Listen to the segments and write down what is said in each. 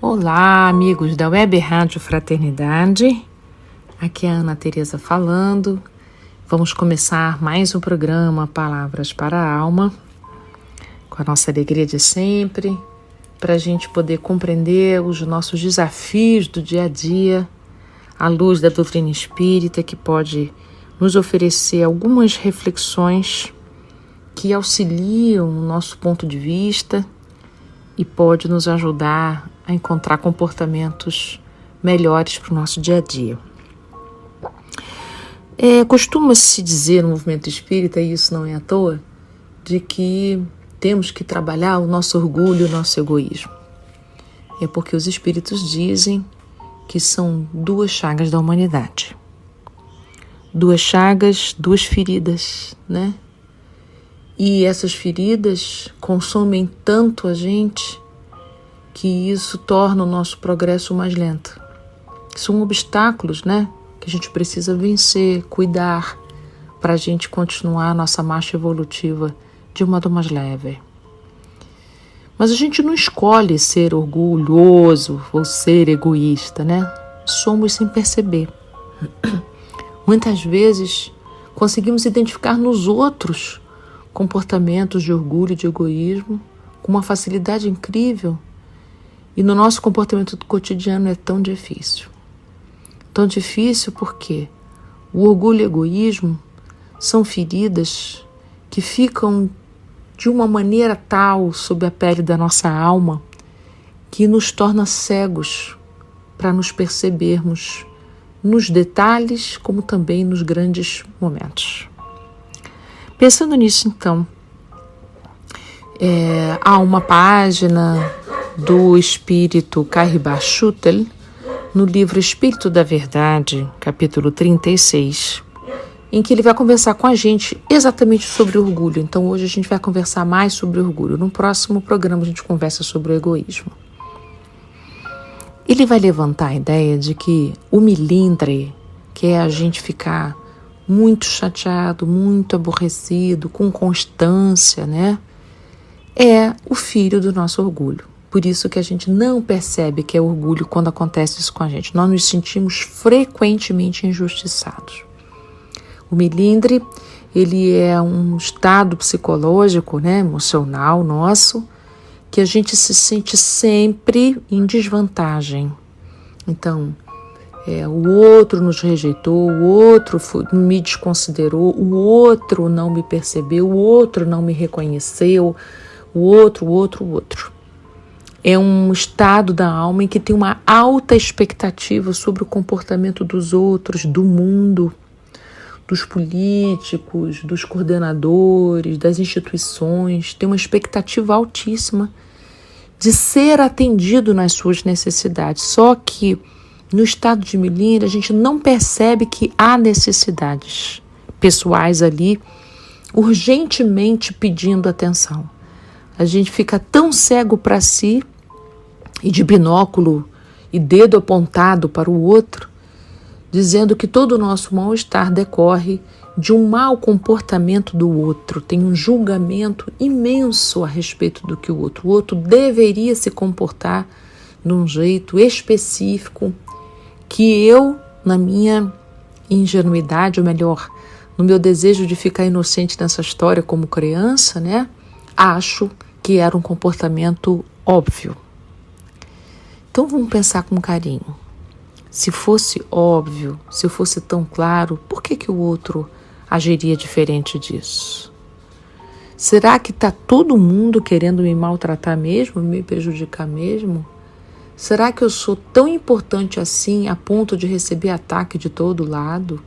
Olá, amigos da Web Rádio Fraternidade. Aqui é a Ana Tereza falando. Vamos começar mais um programa Palavras para a Alma, com a nossa alegria de sempre, para a gente poder compreender os nossos desafios do dia a dia, à luz da doutrina espírita, que pode nos oferecer algumas reflexões que auxiliam o nosso ponto de vista e pode nos ajudar a encontrar comportamentos melhores para o nosso dia a dia. Costuma-se dizer no movimento espírita, e isso não é à toa, de que temos que trabalhar o nosso orgulho e o nosso egoísmo. É porque os espíritos dizem que são duas chagas da humanidade. Duas chagas, duas feridas, né? E essas feridas consomem tanto a gente que isso torna o nosso progresso mais lento. São obstáculos, né? Que a gente precisa vencer, cuidar, para a gente continuar a nossa marcha evolutiva de um modo mais leve. Mas a gente não escolhe ser orgulhoso ou ser egoísta, né? Somos sem perceber. Muitas vezes conseguimos identificar nos outros comportamentos de orgulho e de egoísmo com uma facilidade incrível, e no nosso comportamento do cotidiano é tão difícil. Tão difícil porque o orgulho e o egoísmo são feridas que ficam de uma maneira tal sob a pele da nossa alma que nos torna cegos para nos percebermos nos detalhes como também nos grandes momentos. Pensando nisso, então, há uma página do espírito Kahiba Schutel, no livro Espírito da Verdade, capítulo 36, em que ele vai conversar com a gente exatamente sobre orgulho. Então hoje a gente vai conversar mais sobre orgulho. No próximo programa a gente conversa sobre o egoísmo. Ele vai levantar a ideia de que o milindre, que é a gente ficar muito chateado, muito aborrecido, com constância, né? É o filho do nosso orgulho. Por isso que a gente não percebe que é orgulho quando acontece isso com a gente. Nós nos sentimos frequentemente injustiçados. O milindre, ele é um estado psicológico, né, emocional nosso, que a gente se sente sempre em desvantagem. Então, o outro nos rejeitou, o outro me desconsiderou, o outro não me percebeu, o outro não me reconheceu, o outro. É um estado da alma em que tem uma alta expectativa sobre o comportamento dos outros, do mundo, dos políticos, dos coordenadores, das instituições. Tem uma expectativa altíssima de ser atendido nas suas necessidades. Só que no estado de milindre a gente não percebe que há necessidades pessoais ali urgentemente pedindo atenção. A gente fica tão cego para si e de binóculo e dedo apontado para o outro, dizendo que todo o nosso mal-estar decorre de um mau comportamento do outro. Tem um julgamento imenso a respeito do que o outro deveria se comportar de um jeito específico que eu, na minha ingenuidade, ou melhor, no meu desejo de ficar inocente nessa história como criança, né, acho que era um comportamento óbvio. Então vamos pensar com carinho. Se fosse óbvio, se fosse tão claro, por que o outro agiria diferente disso? Será que está todo mundo querendo me maltratar mesmo, me prejudicar mesmo? Será que eu sou tão importante assim a ponto de receber ataque de todo lado?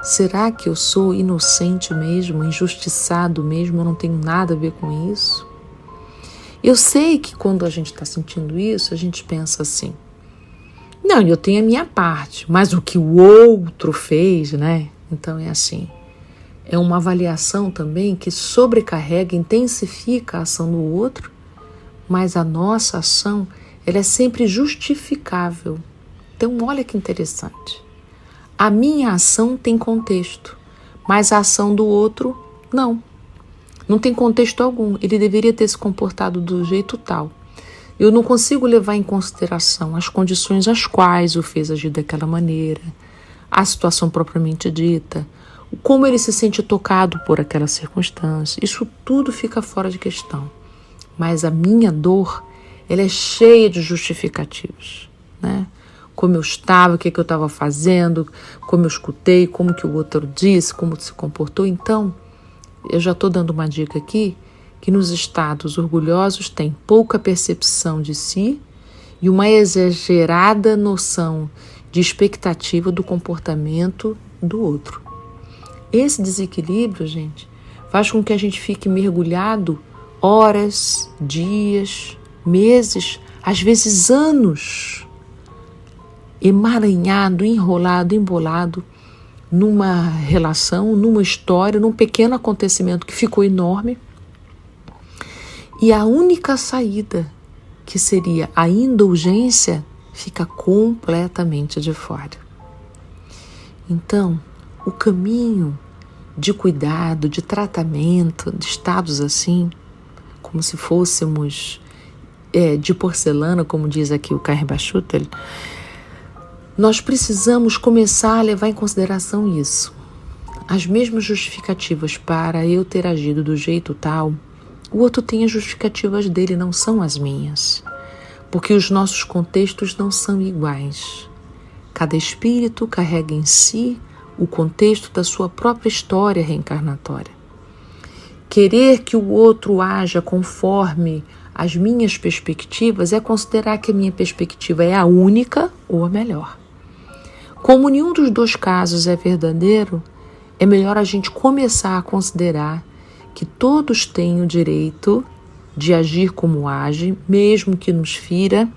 Será que eu sou inocente mesmo, injustiçado mesmo, eu não tenho nada a ver com isso? Eu sei que quando a gente está sentindo isso, a gente pensa assim, não, eu tenho a minha parte, mas o que o outro fez, né? Então é assim, é uma avaliação também que sobrecarrega, intensifica a ação do outro, mas a nossa ação, ela é sempre justificável. Então olha que interessante. A minha ação tem contexto, mas a ação do outro não. Não tem contexto algum. Ele deveria ter se comportado do jeito tal. Eu não consigo levar em consideração as condições às quais o fez agir daquela maneira, a situação propriamente dita, como ele se sente tocado por aquela circunstância. Isso tudo fica fora de questão. Mas a minha dor, ela é cheia de justificativos, né? Como eu estava, o que eu estava fazendo, como eu escutei, como que o outro disse, como se comportou. Então, eu já estou dando uma dica aqui, que nos estados orgulhosos tem pouca percepção de si e uma exagerada noção de expectativa do comportamento do outro. Esse desequilíbrio, gente, faz com que a gente fique mergulhado horas, dias, meses, às vezes anos, emaranhado, enrolado, embolado numa relação, numa história, num pequeno acontecimento que ficou enorme. E a única saída, que seria a indulgência, fica completamente de fora. Então, o caminho de cuidado, de tratamento, de estados assim, como se fôssemos de porcelana, como diz aqui o Carre Schutel, nós precisamos começar a levar em consideração isso. As mesmas justificativas para eu ter agido do jeito tal, o outro tem as justificativas dele, não são as minhas. Porque os nossos contextos não são iguais. Cada espírito carrega em si o contexto da sua própria história reencarnatória. Querer que o outro haja conforme as minhas perspectivas é considerar que a minha perspectiva é a única ou a melhor. Como nenhum dos dois casos é verdadeiro, é melhor a gente começar a considerar que todos têm o direito de agir como agem, mesmo que nos fira,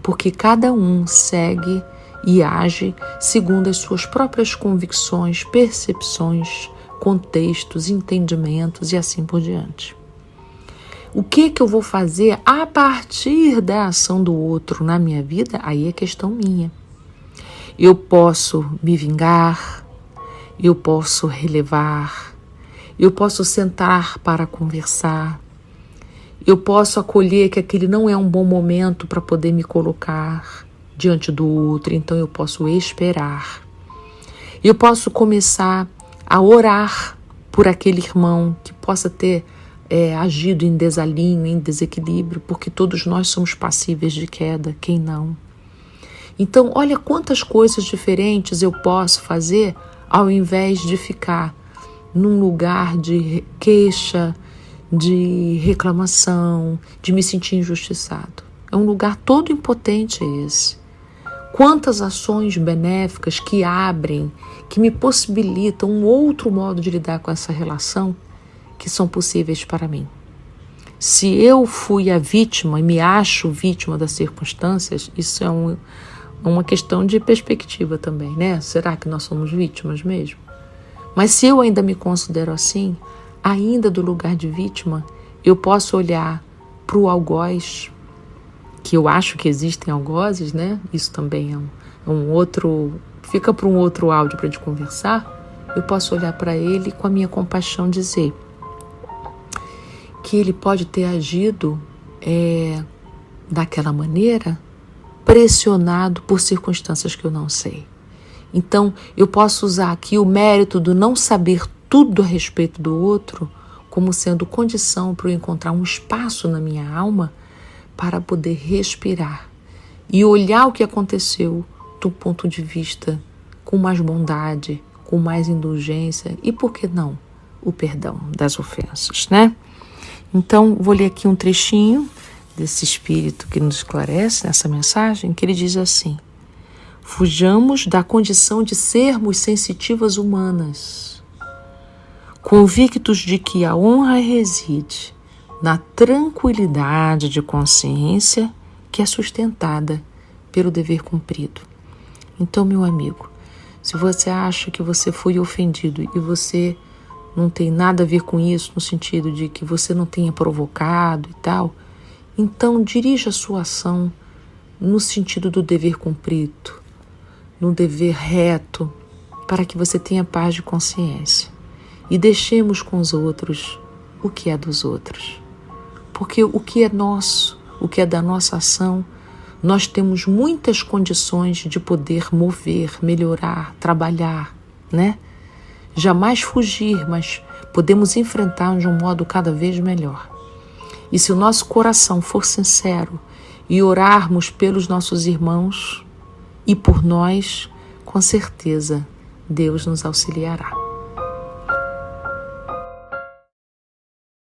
porque cada um segue e age segundo as suas próprias convicções, percepções, contextos, entendimentos e assim por diante. O que eu vou fazer a partir da ação do outro na minha vida, aí é questão minha. Eu posso me vingar, eu posso relevar, eu posso sentar para conversar, eu posso acolher que aquele não é um bom momento para poder me colocar diante do outro, então eu posso esperar. Eu posso começar a orar por aquele irmão que possa ter agido em desalinho, em desequilíbrio, porque todos nós somos passíveis de queda, quem não? Então, olha quantas coisas diferentes eu posso fazer ao invés de ficar num lugar de queixa, de reclamação, de me sentir injustiçado. É um lugar todo impotente esse. Quantas ações benéficas que abrem, que me possibilitam um outro modo de lidar com essa relação que são possíveis para mim. Se eu fui a vítima e me acho vítima das circunstâncias, isso é uma questão de perspectiva também, né? Será que nós somos vítimas mesmo? Mas se eu ainda me considero assim, ainda do lugar de vítima, eu posso olhar para o algoz, que eu acho que existem algozes, né? Isso também é um outro... Fica para um outro áudio para a gente conversar. Eu posso olhar para ele com a minha compaixão dizer que ele pode ter agido daquela maneira, pressionado por circunstâncias que eu não sei. Então, eu posso usar aqui o mérito do não saber tudo a respeito do outro como sendo condição para eu encontrar um espaço na minha alma para poder respirar e olhar o que aconteceu do ponto de vista com mais bondade, com mais indulgência e, por que não, o perdão das ofensas, né? Então, vou ler aqui um trechinho desse espírito que nos esclarece nessa mensagem, que ele diz assim: fujamos da condição de sermos sensitivas humanas, convictos de que a honra reside na tranquilidade de consciência que é sustentada pelo dever cumprido. Então, meu amigo, se você acha que você foi ofendido e você não tem nada a ver com isso, no sentido de que você não tenha provocado e tal, então dirija a sua ação no sentido do dever cumprido, no dever reto, para que você tenha paz de consciência. E deixemos com os outros o que é dos outros. Porque o que é nosso, o que é da nossa ação, nós temos muitas condições de poder mover, melhorar, trabalhar, né? Jamais fugir, mas podemos enfrentar de um modo cada vez melhor. E se o nosso coração for sincero e orarmos pelos nossos irmãos e por nós, com certeza Deus nos auxiliará.